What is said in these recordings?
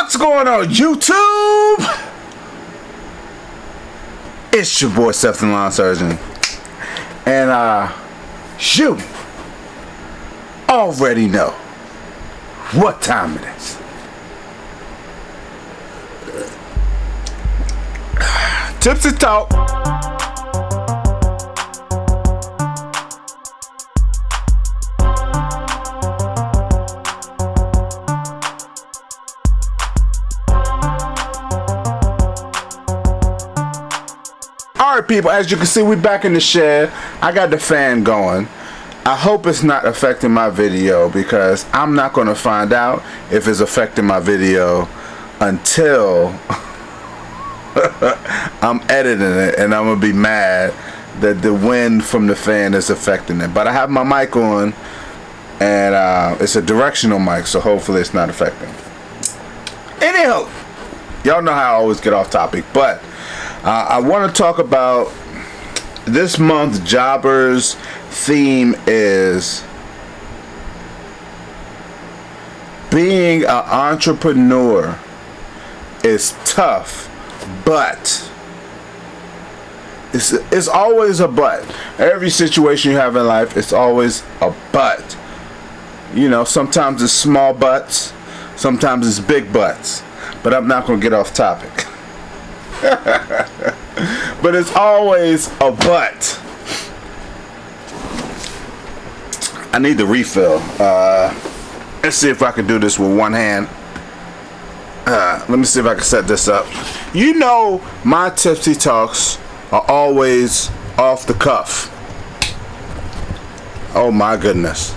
What's going on, YouTube? It's your boy, Seth the Lawn Surgeon. And, you already know what time it is. Tipsy Talk. Alright people, as you can see, we back in the shed. I got the fan going. I hope it's not affecting my video, because I'm not going to find out if it's affecting my video until I'm editing it, and I'm going to be mad that the wind from the fan is affecting it. But I have my mic on, and it's a directional mic, so hopefully it's not affecting. Anyhow, y'all know how I always get off topic, but I want to talk about this month. Jobber's theme is being an entrepreneur is tough, but it's always a but. Every situation you have in life, it's always a but. You know, sometimes it's small buts, sometimes it's big buts, but I'm not going to get off topic. But it's always a but. I need the refill. Let's see if I can do this with one hand. Let me see if I can set this up. You know, my Tipsy Talks are always off the cuff. Oh my goodness.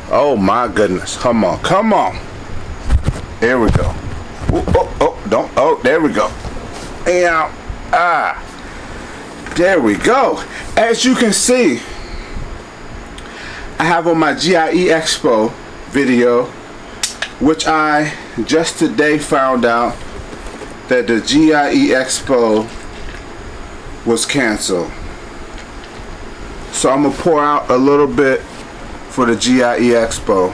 Oh my goodness. Come on, come on. There we go. Ooh, don't. Oh, there we go. And there we go. As you can see, I have on my GIE Expo video, which I just today found out that the GIE Expo was canceled. So I'm gonna pour out a little bit for the GIE Expo.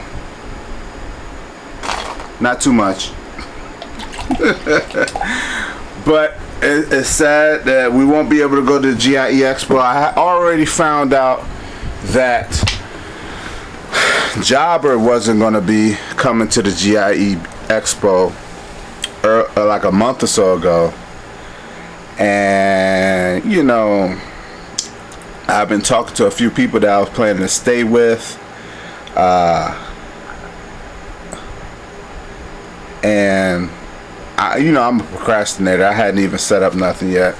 Not too much. But it's sad that we won't be able to go to the GIE Expo. I already found out that Jobber wasn't going to be coming to the GIE Expo like a month or so ago. And, you know, I've been talking to a few people that I was planning to stay with. And I'm a procrastinator. I hadn't even set up nothing yet.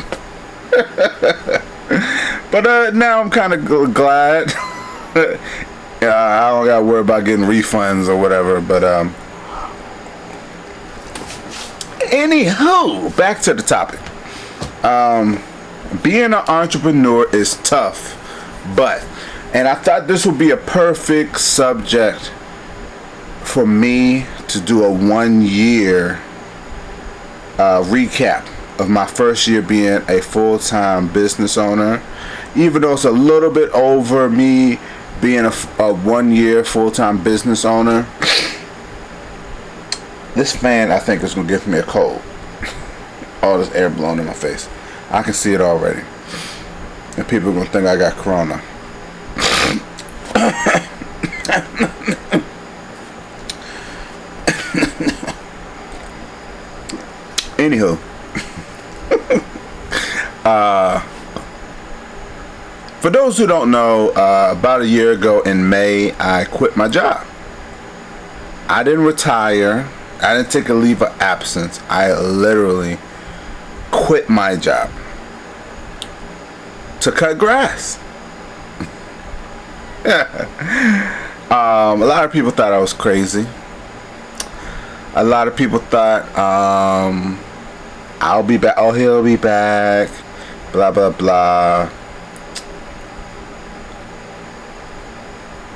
But now I'm kind of glad. I don't gotta worry about getting refunds or whatever. But anywho, back to the topic. Being an entrepreneur is tough, and I thought this would be a perfect subject for me to do a 1 year recap of my first year being a full-time business owner. Even though it's a little bit over me being a 1 year full-time business owner, this fan I think is gonna give me a cold. All this air blowing in my face, I can see it already, and people are gonna think I got corona. Anywho, for those who don't know, about a year ago in May, I quit my job. I didn't retire. I didn't take a leave of absence. I literally quit my job to cut grass. A lot of people thought I was crazy. A lot of people thought I'll be back. Oh, he'll be back. Blah blah blah.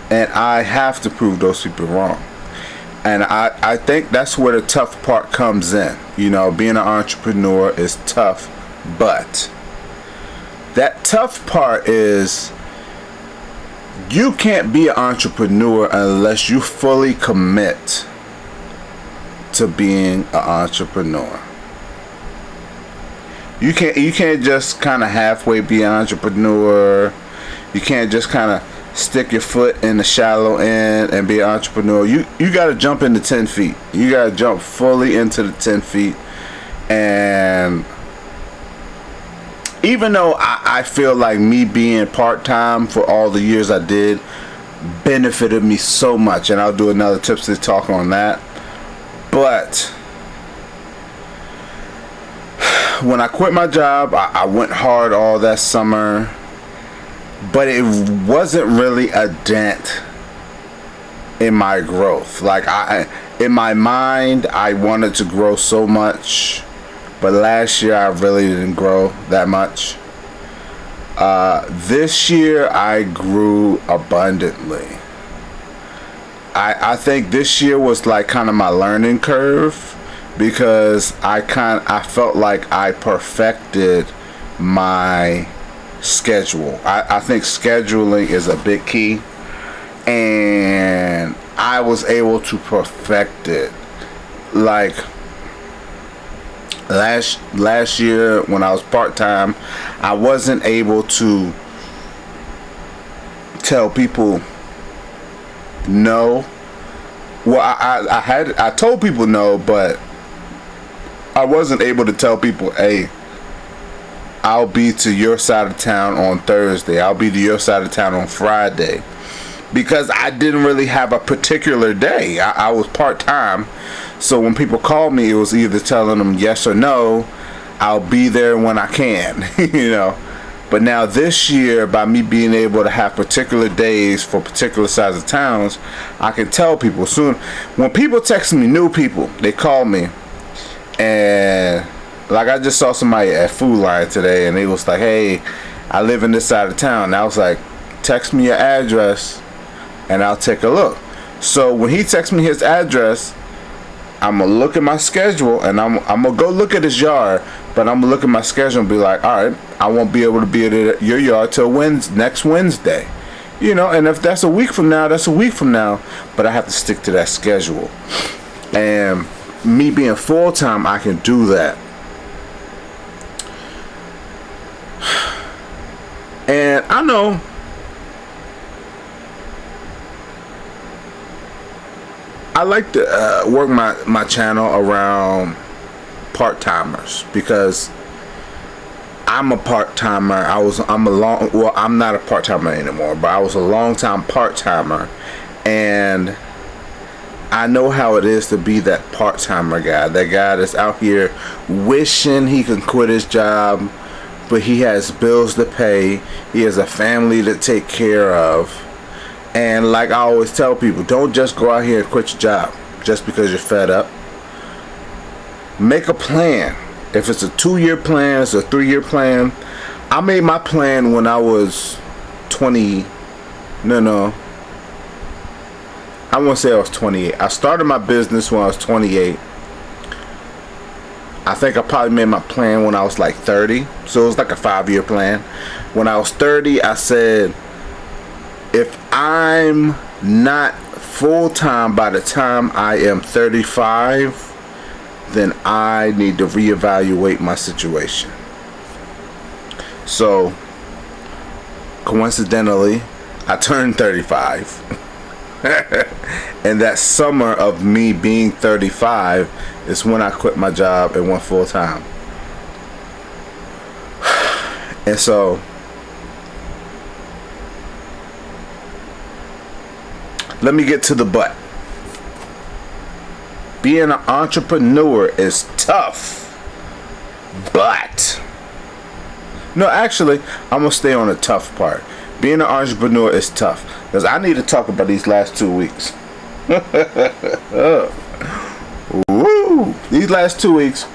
And I have to prove those people wrong. And I think that's where the tough part comes in. You know, being an entrepreneur is tough, but that tough part is you can't be an entrepreneur unless you fully commit into being an entrepreneur. You can't just kind of halfway be an entrepreneur. You can't just kind of stick your foot in the shallow end and be an entrepreneur. You got to jump into 10 feet. You got to jump fully into the 10 feet. And even though I feel like me being part-time for all the years I did benefited me so much, and I'll do another Tipsy talk on that. But when I quit my job, I went hard all that summer, but it wasn't really a dent in my growth. Like, in my mind, I wanted to grow so much, but last year I really didn't grow that much. This year I grew abundantly. I think this year was like kind of my learning curve, because I felt like I perfected my schedule. I think scheduling is a big key, and I was able to perfect it. Like last year when I was part-time, I wasn't able to tell people no. Well, I told people no, but I wasn't able to tell people, hey, I'll be to your side of town on Thursday, I'll be to your side of town on Friday, because I didn't really have a particular day. I was part-time, so when people called me, it was either telling them yes or no, I'll be there when I can. You know. But now this year, by me being able to have particular days for particular size of towns, I can tell people soon. When people text me, new people, they call me. And like, I just saw somebody at Food Line today, and they was like, hey, I live in this side of town. And I was like, text me your address and I'll take a look. So when he texts me his address, I'm going to look at my schedule, and I'm going to go look at his yard, but I'm going to look at my schedule and be like, all right, I won't be able to be at your yard till next Wednesday. You know, and if that's a week from now, that's a week from now, but I have to stick to that schedule. And me being full-time, I can do that. And I know I like to work my channel around part-timers, because I'm a part-timer. I'm not a part-timer anymore, but I was a long-time part-timer, and I know how it is to be that part-timer guy, that guy that's out here wishing he can quit his job, but he has bills to pay, he has a family to take care of. And like I always tell people, don't just go out here and quit your job just because you're fed up. Make a plan. If it's a 2-year plan, it's a 3-year plan. I made my plan when I was 20. No. I won't say I was 28. I started my business when I was 28. I think I probably made my plan when I was like 30. So it was like a 5-year plan. When I was 30, I said, if I'm not full-time by the time I am 35, then I need to reevaluate my situation. So, coincidentally, I turned 35. And that summer of me being 35 is when I quit my job and went full-time. And so, let me get to the butt. Being an entrepreneur is tough, but no, actually, I'm gonna stay on the tough part. Being an entrepreneur is tough, because I need to talk about these last 2 weeks. Woo! These last 2 weeks,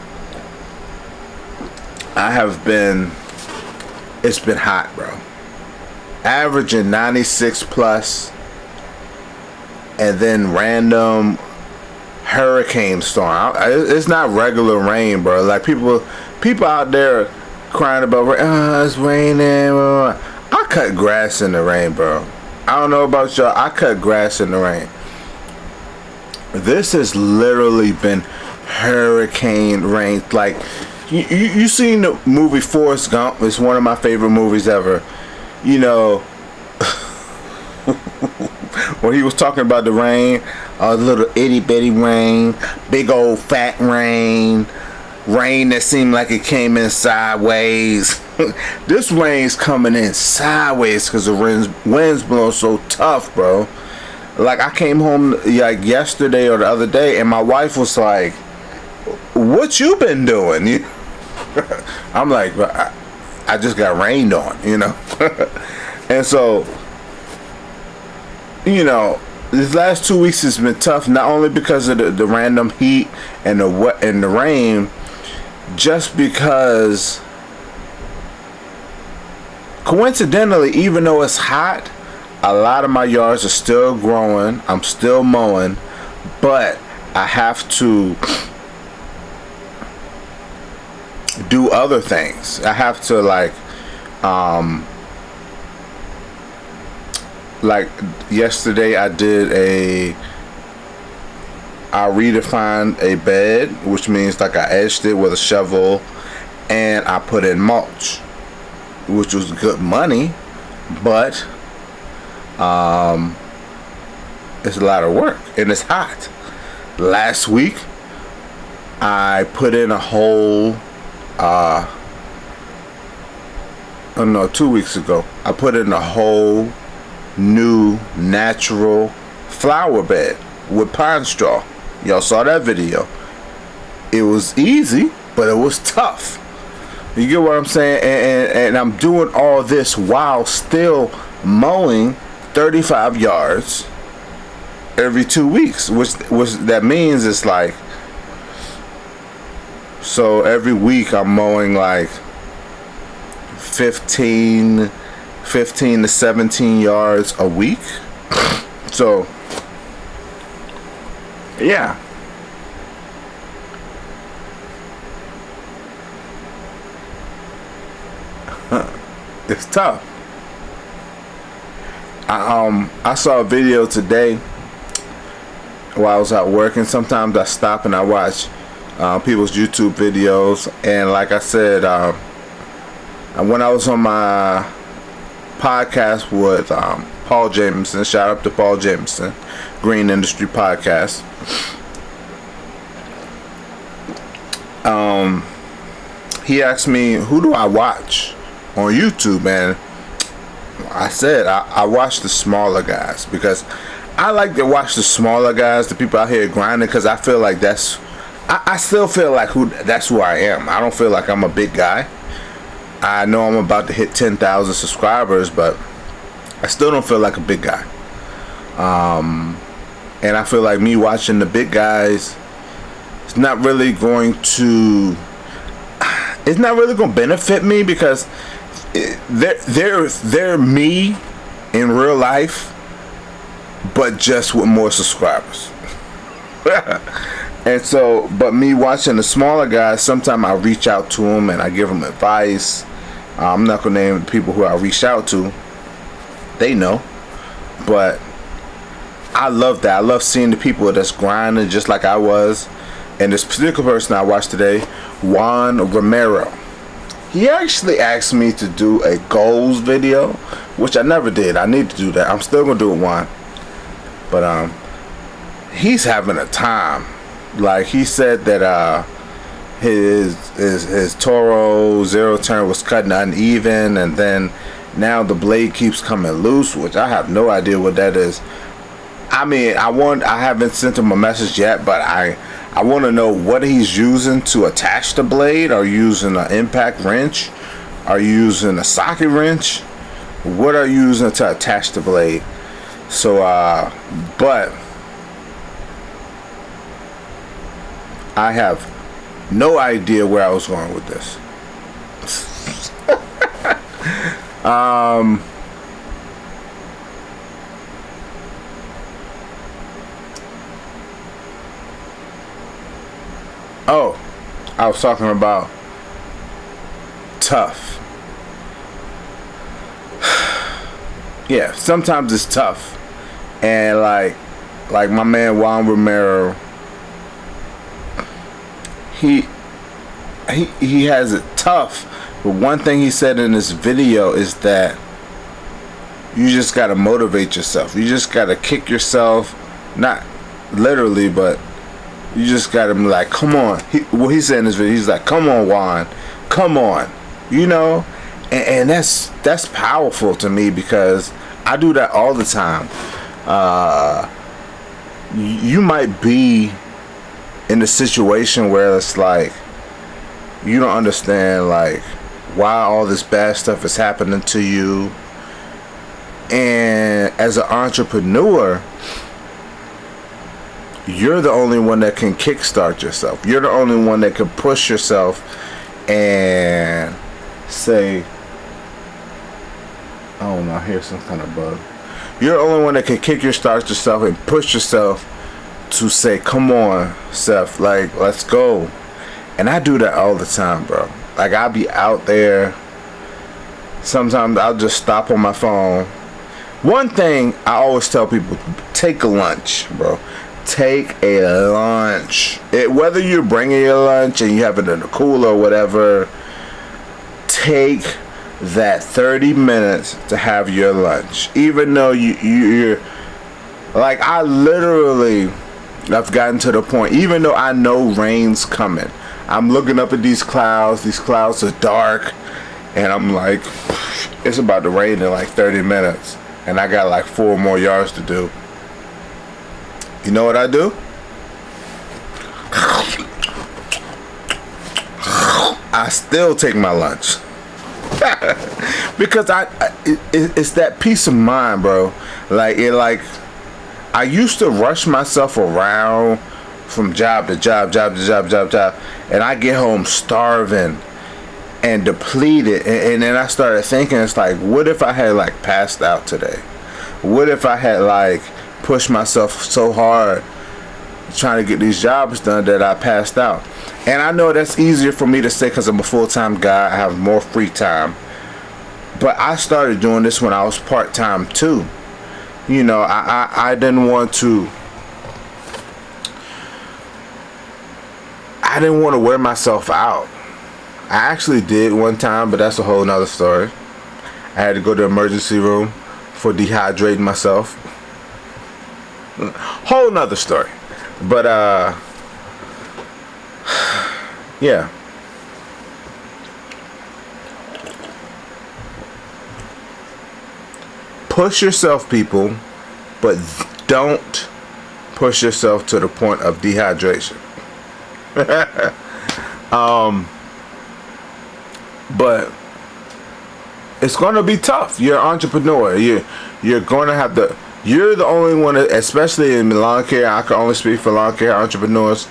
it's been hot, bro. Averaging 96 plus. And then random hurricane storm. It's not regular rain, bro. Like people out there crying about it's raining. I cut grass in the rain, bro. I don't know about y'all. I cut grass in the rain. this has literally been hurricane rain. Like, you seen the movie Forrest Gump? It's one of my favorite movies ever. You know, when he was talking about the rain, a little itty bitty rain, big old fat rain that seemed like it came in sideways. This rain's coming in sideways because the wind's blowing so tough, bro. Like, I came home like yesterday or the other day, and my wife was like, "What you been doing?" I'm like, I just got rained on, you know. And so, you know, these last 2 weeks has been tough, not only because of the random heat and the rain, just because coincidentally, even though it's hot, a lot of my yards are still growing. I'm still mowing, but I have to do other things. I have to like yesterday I redefined a bed, which means like I edged it with a shovel and I put in mulch, which was good money, but it's a lot of work and it's hot. Last week I put in a whole 2 weeks ago I put in a whole new natural flower bed with pine straw. Y'all saw that video. It was easy, but it was tough. You get what I'm saying? And I'm doing all this while still mowing 35 yards every 2 weeks, which that means it's like, so every week I'm mowing like 15 to 17 yards a week. So yeah, it's tough. I saw a video today while I was out working. Sometimes I stop and I watch people's YouTube videos, and like I said, when I was on my podcast with Paul Jameson, shout out to Paul Jameson, Green Industry Podcast, he asked me, who do I watch on YouTube, man? I said I watch the smaller guys, because I like to watch the smaller guys, the people out here grinding, because I feel like I still feel like that's who I am. I don't feel like I'm a big guy. I know I'm about to hit 10,000 subscribers, but I still don't feel like a big guy. And I feel like me watching the big guys, it's not really going to benefit me, because they're me in real life, but just with more subscribers. And so, but me watching the smaller guys, sometimes I reach out to them and I give them advice. I'm not gonna name the people who I reach out to. They know, but I love that. I love seeing the people that's grinding just like I was. And this particular person I watched today, Juan Romero, he actually asked me to do a goals video, which I never did. I need to do that. I'm still gonna do it, Juan. But he's having a time. Like, he said that his Toro zero turn was cutting uneven, and then now the blade keeps coming loose, which I have no idea what that is. I mean, I haven't sent him a message yet, but I want to know what he's using to attach the blade. Are you using an impact wrench? Are you using a socket wrench? What are you using to attach the blade? So but I have no idea where I was going with this. Oh, I was talking about tough. Yeah, sometimes it's tough. And like, like my man Juan Romero, he has it tough. But one thing he said in this video is that you just gotta motivate yourself. You just gotta kick yourself, not literally, but you just gotta be like, come on. What he said in this video, he's like, come on, Juan, come on, you know. And that's powerful to me, because I do that all the time. You might be in a situation where it's like you don't understand like why all this bad stuff is happening to you, and as an entrepreneur, you're the only one that can kickstart yourself. You're the only one that can push yourself and say, oh no, here's some kind of bug. You're the only one that can kickstart yourself and push yourself to say, come on, Seth, like, let's go. And I do that all the time, bro. Like, I'll be out there. Sometimes I'll just stop on my phone. One thing I always tell people, take a lunch, bro. Take a lunch. Whether you're bringing your lunch and you have it in a cooler or whatever, take that 30 minutes to have your lunch. Even though you're like, I literally have gotten to the point, even though I know rain's coming, I'm looking up at these clouds are dark, and I'm like, it's about to rain in like 30 minutes, and I got like 4 more yards to do. You know what I do? I still take my lunch. Because it's that peace of mind, bro. Like, I used to rush myself around from job to job, and I get home starving and depleted, and then I started thinking, it's like, what if I had like passed out today? What if I had like pushed myself so hard trying to get these jobs done that I passed out? And I know that's easier for me to say because I'm a full-time guy, I have more free time, but I started doing this when I was part-time too. You know, I didn't want to wear myself out. I actually did one time, but that's a whole nother story. I had to go to the emergency room for dehydrating myself. Whole nother story. But yeah. Push yourself, people, but don't push yourself to the point of dehydration. But it's gonna be tough. You're an entrepreneur. You're gonna have to. You're the only one, especially in lawn care. I can only speak for lawn care entrepreneurs.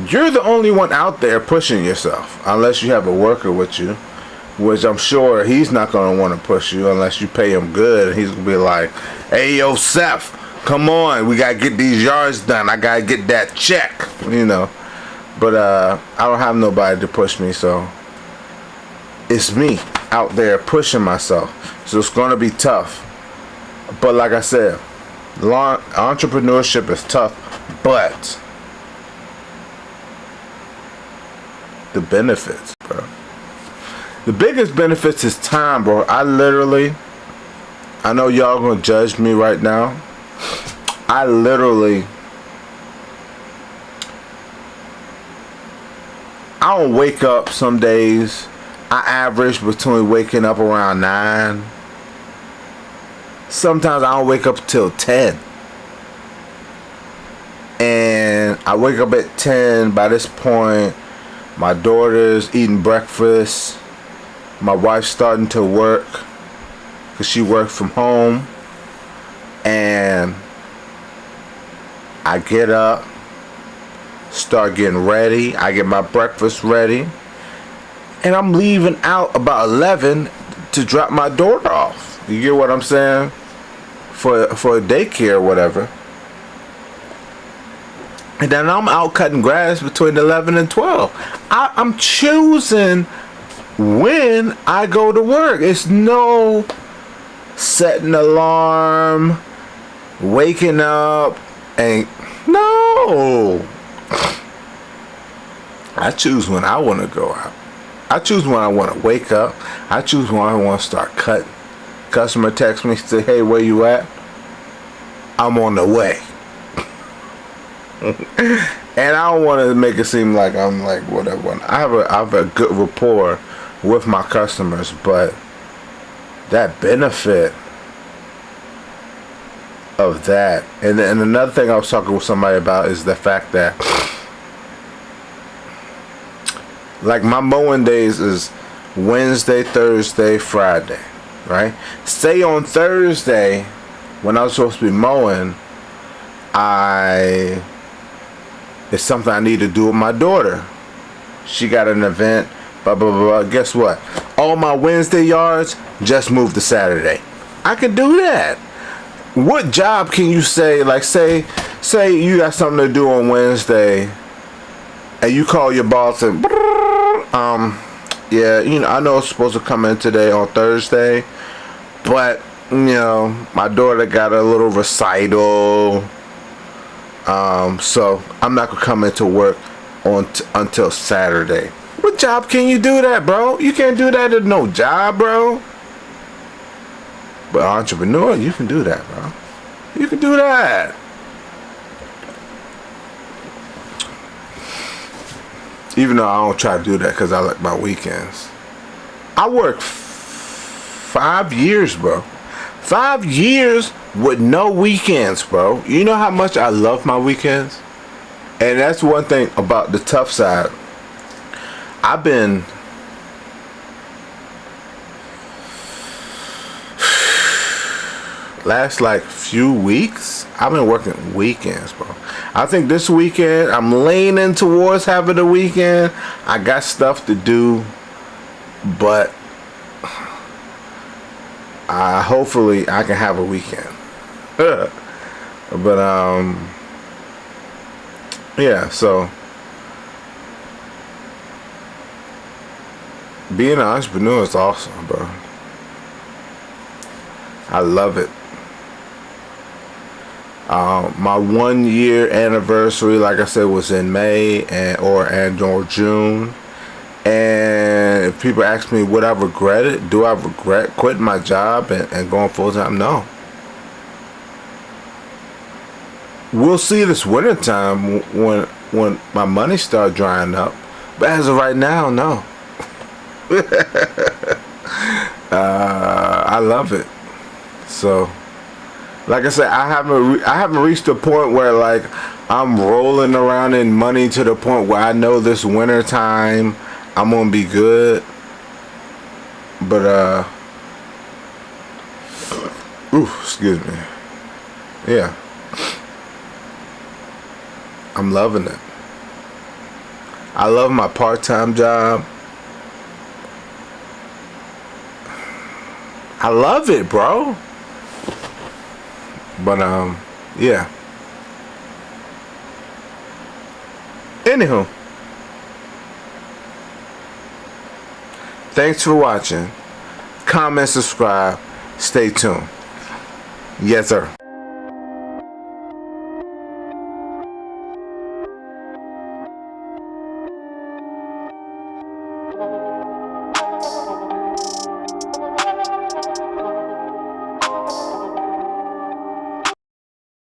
You're the only one out there pushing yourself, unless you have a worker with you, which I'm sure he's not gonna want to push you unless you pay him good. He's gonna be like, "Hey, yo, Seth, come on, we gotta get these yards done. I gotta get that check," you know. But I don't have nobody to push me, so it's me out there pushing myself. So it's gonna be tough. But like I said, entrepreneurship is tough, but the benefits, bro. The biggest benefits is time, bro. I know y'all gonna judge me right now. I don't wake up some days. I average between waking up around 9. Sometimes I don't wake up till 10. And I wake up at 10. By this point, my daughter's eating breakfast. My wife's starting to work because she works from home. And I get up, start getting ready. I get my breakfast ready. And I'm leaving out about 11 to drop my daughter off. You get what I'm saying? For a daycare or whatever. And then I'm out cutting grass between 11 and 12. I'm choosing when I go to work. It's no setting alarm, waking up, Ain't no. I choose when I want to go out. I choose when I want to wake up. I choose when I want to start cutting. Customer texts me, say, "Hey, where you at?" I'm on the way. And I don't want to make it seem like I'm like whatever. I have a good rapport with my customers, but that benefit of that, and another thing I was talking with somebody about is the fact that, like, my mowing days is Wednesday, Thursday, Friday, right? Say on Thursday, when I was supposed to be mowing, it's something I need to do with my daughter. She got an event, blah, blah, blah. Guess what? All my Wednesday yards just moved to Saturday. I can do that. What job can you say, like, say you got something to do on Wednesday, and you call your boss and, yeah, you know, I know it's supposed to come in today on Thursday, but, you know, my daughter got a little recital, so I'm not gonna come into work until Saturday. What job can you do that, bro? You can't do that at no job, bro. But entrepreneur, you can do that, bro. You can do that. Even though I don't try to do that because I like my weekends. I worked 5 years, bro. 5 years with no weekends, bro. You know how much I love my weekends? And that's one thing about the tough side. I've been last like few weeks, I've been working weekends, bro. I think this weekend I'm leaning towards having a weekend. I got stuff to do, but hopefully I can have a weekend. But yeah, so being an entrepreneur is awesome, bro. I love it. My 1 year anniversary, like I said, was in May or June. And if people ask me would I regret it, do I regret quitting my job and going full time? No. We'll see this winter time when my money start drying up. But as of right now, no. I love it. So, like I said, I haven't reached a point where like I'm rolling around in money to the point where I know this winter time I'm gonna be good. But excuse me. Yeah, I'm loving it. I love my part-time job. I love it, bro. But yeah. Anywho, thanks for watching. Comment, subscribe, stay tuned. Yes, sir.